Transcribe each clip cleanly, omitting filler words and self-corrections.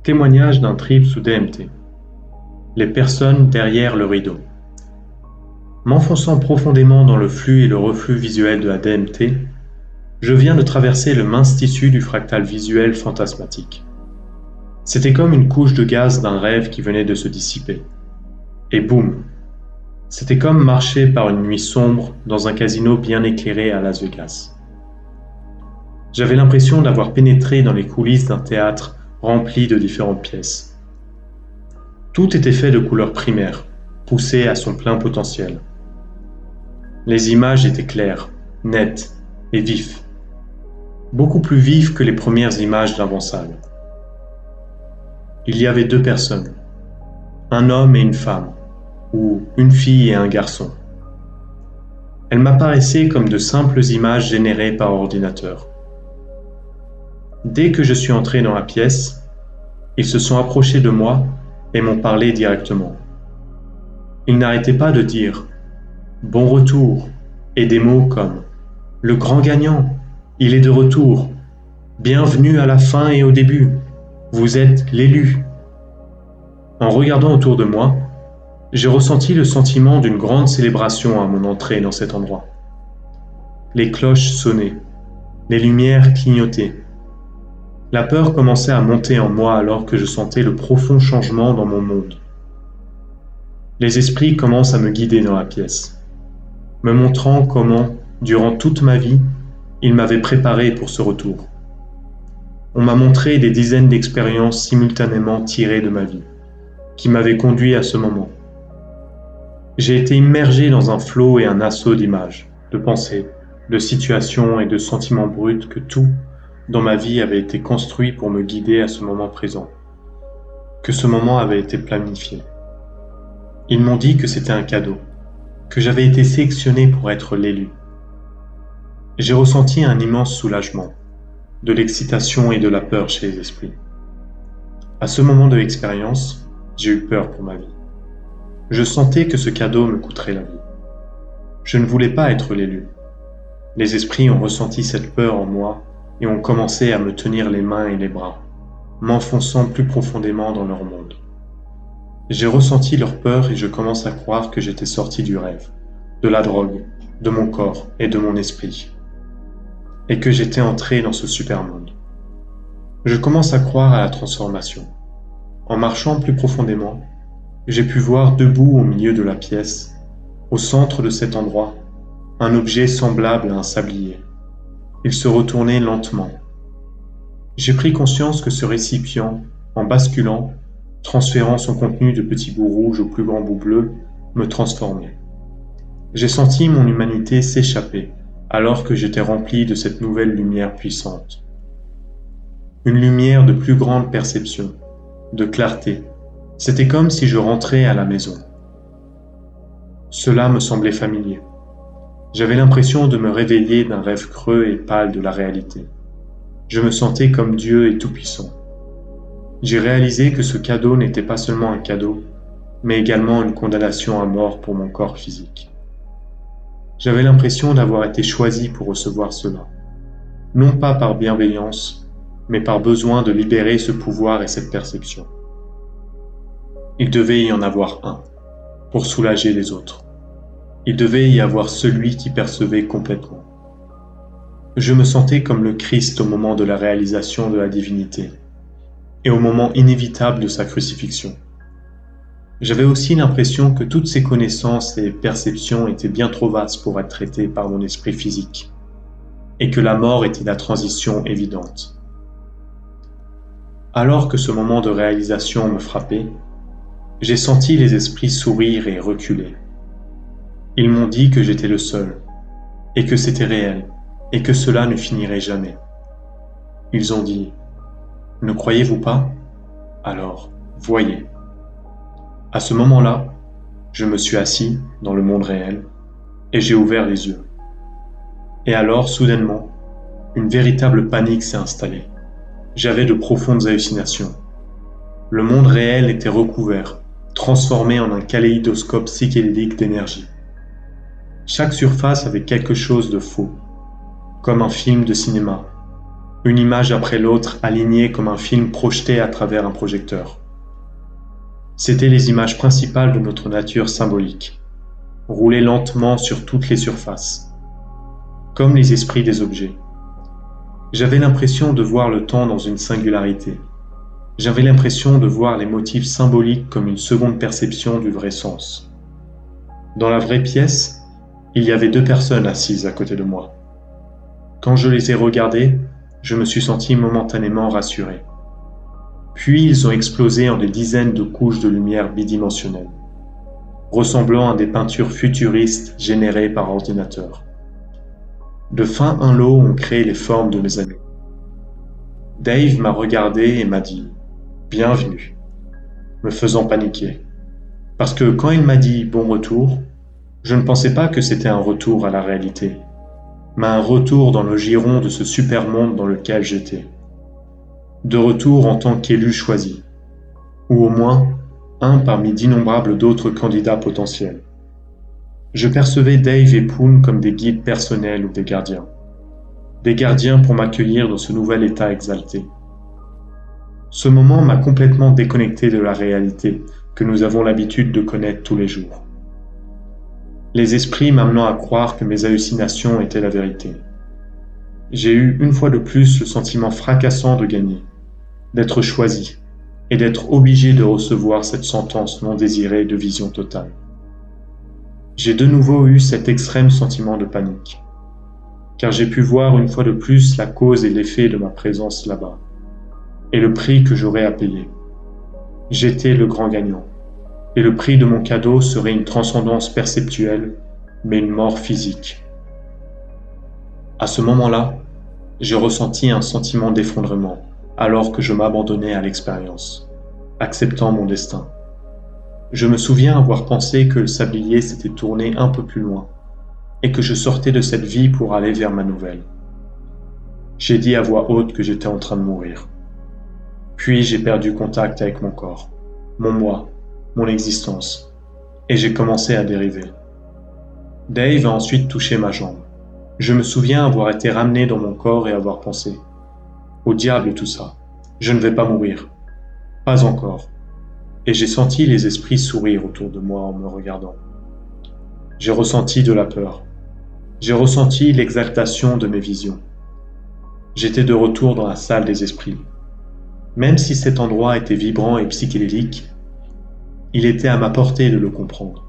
Témoignage d'un trip sous DMT. Les personnes derrière le rideau. M'enfonçant profondément dans le flux et le reflux visuel de la DMT, je viens de traverser le mince tissu du fractal visuel fantasmatique. C'était comme une couche de gaz d'un rêve qui venait de se dissiper. Et boum! C'était comme marcher par une nuit sombre dans un casino bien éclairé à Las Vegas. J'avais l'impression d'avoir pénétré dans les coulisses d'un théâtre rempli de différentes pièces. Tout était fait de couleurs primaires, poussées à son plein potentiel. Les images étaient claires, nettes et vives. Beaucoup plus vives que les premières images d'avant-salle. Il y avait deux personnes, un homme et une femme, ou une fille et un garçon. Elles m'apparaissaient comme de simples images générées par ordinateur. Dès que je suis entré dans la pièce, ils se sont approchés de moi et m'ont parlé directement. Ils n'arrêtaient pas de dire « Bon retour » et des mots comme « Le grand gagnant, il est de retour, bienvenue à la fin et au début, vous êtes l'élu ». En regardant autour de moi, j'ai ressenti le sentiment d'une grande célébration à mon entrée dans cet endroit. Les cloches sonnaient, les lumières clignotaient. La peur commençait à monter en moi alors que je sentais le profond changement dans mon monde. Les esprits commencent à me guider dans la pièce, me montrant comment, durant toute ma vie, ils m'avaient préparé pour ce retour. On m'a montré des dizaines d'expériences simultanément tirées de ma vie, qui m'avaient conduit à ce moment. J'ai été immergé dans un flot et un assaut d'images, de pensées, de situations et de sentiments bruts que tout, dans ma vie, avait été construit pour me guider à ce moment présent, que ce moment avait été planifié. Ils m'ont dit que c'était un cadeau, que j'avais été sélectionné pour être l'élu. J'ai ressenti un immense soulagement, de l'excitation et de la peur chez les esprits. À ce moment de l'expérience, j'ai eu peur pour ma vie. Je sentais que ce cadeau me coûterait la vie. Je ne voulais pas être l'élu. Les esprits ont ressenti cette peur en moi et ont commencé à me tenir les mains et les bras, m'enfonçant plus profondément dans leur monde. J'ai ressenti leur peur et je commence à croire que j'étais sorti du rêve, de la drogue, de mon corps et de mon esprit, et que j'étais entré dans ce super monde. Je commence à croire à la transformation. En marchant plus profondément, j'ai pu voir debout au milieu de la pièce, au centre de cet endroit, un objet semblable à un sablier. Il se retournait lentement. J'ai pris conscience que ce récipient, en basculant, transférant son contenu de petits bouts rouges au plus grand bout bleu, me transformait. J'ai senti mon humanité s'échapper, alors que j'étais rempli de cette nouvelle lumière puissante. Une lumière de plus grande perception, de clarté. C'était comme si je rentrais à la maison. Cela me semblait familier. J'avais l'impression de me réveiller d'un rêve creux et pâle de la réalité. Je me sentais comme Dieu et tout-puissant. J'ai réalisé que ce cadeau n'était pas seulement un cadeau, mais également une condamnation à mort pour mon corps physique. J'avais l'impression d'avoir été choisi pour recevoir cela, non pas par bienveillance, mais par besoin de libérer ce pouvoir et cette perception. Il devait y en avoir un, pour soulager les autres. Il devait y avoir celui qui percevait complètement. Je me sentais comme le Christ au moment de la réalisation de la divinité et au moment inévitable de sa crucifixion. J'avais aussi l'impression que toutes ces connaissances et perceptions étaient bien trop vastes pour être traitées par mon esprit physique et que la mort était la transition évidente. Alors que ce moment de réalisation me frappait, j'ai senti les esprits sourire et reculer. Ils m'ont dit que j'étais le seul, et que c'était réel, et que cela ne finirait jamais. Ils ont dit « Ne croyez-vous pas ? Alors, voyez ». À ce moment-là, je me suis assis dans le monde réel, et j'ai ouvert les yeux. Et alors, soudainement, une véritable panique s'est installée. J'avais de profondes hallucinations. Le monde réel était recouvert, transformé en un kaléidoscope psychédélique d'énergie. Chaque surface avait quelque chose de faux, comme un film de cinéma, une image après l'autre alignée comme un film projeté à travers un projecteur. C'étaient les images principales de notre nature symbolique, roulées lentement sur toutes les surfaces, comme les esprits des objets. J'avais l'impression de voir le temps dans une singularité. J'avais l'impression de voir les motifs symboliques comme une seconde perception du vrai sens. Dans la vraie pièce, il y avait 2 personnes assises à côté de moi. Quand je les ai regardées, je me suis senti momentanément rassuré. Puis ils ont explosé en des dizaines de couches de lumière bidimensionnelle, ressemblant à des peintures futuristes générées par ordinateur. De fins inlots ont créé les formes de mes amis. Dave m'a regardé et m'a dit « Bienvenue », me faisant paniquer. Parce que quand il m'a dit « Bon retour », je ne pensais pas que c'était un retour à la réalité, mais un retour dans le giron de ce super monde dans lequel j'étais. De retour en tant qu'élu choisi, ou au moins un parmi d'innombrables d'autres candidats potentiels. Je percevais Dave et Poon comme des guides personnels ou des gardiens pour m'accueillir dans ce nouvel état exalté. Ce moment m'a complètement déconnecté de la réalité que nous avons l'habitude de connaître tous les jours. Les esprits m'amenant à croire que mes hallucinations étaient la vérité. J'ai eu une fois de plus le sentiment fracassant de gagner, d'être choisi et d'être obligé de recevoir cette sentence non désirée de vision totale. J'ai de nouveau eu cet extrême sentiment de panique, car j'ai pu voir une fois de plus la cause et l'effet de ma présence là-bas, et le prix que j'aurais à payer. J'étais le grand gagnant, et le prix de mon cadeau serait une transcendance perceptuelle, mais une mort physique. À ce moment-là, j'ai ressenti un sentiment d'effondrement, alors que je m'abandonnais à l'expérience, acceptant mon destin. Je me souviens avoir pensé que le sablier s'était tourné un peu plus loin, et que je sortais de cette vie pour aller vers ma nouvelle. J'ai dit à voix haute que j'étais en train de mourir. Puis j'ai perdu contact avec mon corps, mon moi, mon existence, et j'ai commencé à dériver. Dave a ensuite touché ma jambe. Je me souviens avoir été ramené dans mon corps et avoir pensé « Au diable tout ça, je ne vais pas mourir. Pas encore. » Et j'ai senti les esprits sourire autour de moi en me regardant. J'ai ressenti de la peur. J'ai ressenti l'exaltation de mes visions. J'étais de retour dans la salle des esprits. Même si cet endroit était vibrant et psychédélique, il était à ma portée de le comprendre.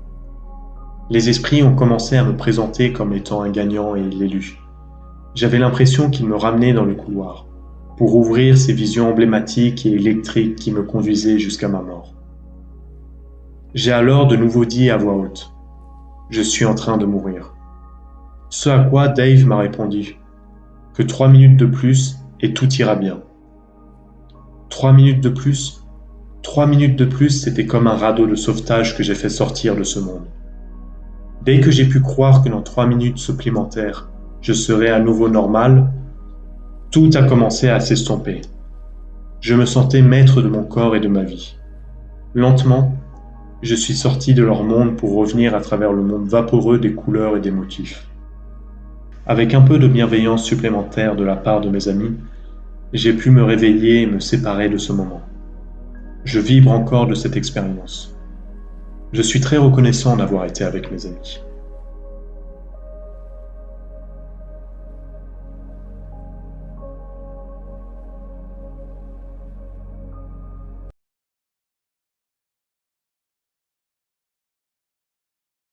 Les esprits ont commencé à me présenter comme étant un gagnant et l'élu. J'avais l'impression qu'ils me ramenaient dans le couloir, pour ouvrir ces visions emblématiques et électriques qui me conduisaient jusqu'à ma mort. J'ai alors de nouveau dit à voix haute « Je suis en train de mourir ». Ce à quoi Dave m'a répondu que 3 minutes de plus et tout ira bien. 3 minutes de plus, 3 minutes de plus, c'était comme un radeau de sauvetage que j'ai fait sortir de ce monde. Dès que j'ai pu croire que dans 3 minutes supplémentaires, je serais à nouveau normal, tout a commencé à s'estomper. Je me sentais maître de mon corps et de ma vie. Lentement, je suis sorti de leur monde pour revenir à travers le monde vaporeux des couleurs et des motifs. Avec un peu de bienveillance supplémentaire de la part de mes amis, j'ai pu me réveiller et me séparer de ce moment. Je vibre encore de cette expérience. Je suis très reconnaissant d'avoir été avec mes amis.